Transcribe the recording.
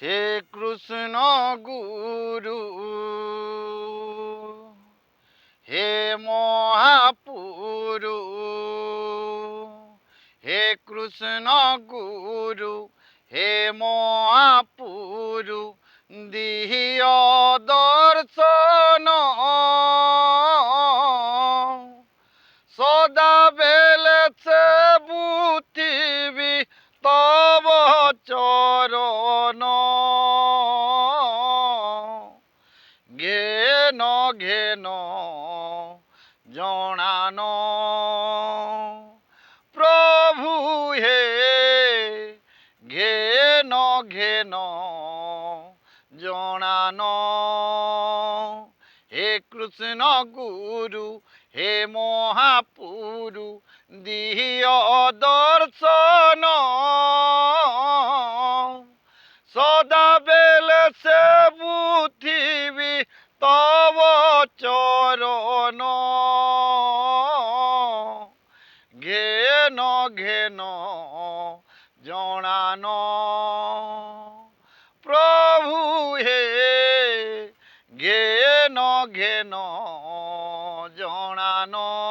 হে কৃষ্ণ গুরু, হে মহাপুরু, হে কৃষ্ণ গুরু, হে মহাপুরু, দিয় দর্শন সদা বেলেছে বুতিবি তব চরণ ঘেন ঘেন জনানো প্রভু হে ঘেন ঘেন জনানো হে কৃষ্ণ গুরু, হে মহাপুরু, দিয় দর্শন সদা বেলেছে বুথিবি তব চরণ ঘেন ঘেন জনানো প্রভু হে ঘেন ঘেন জনানো।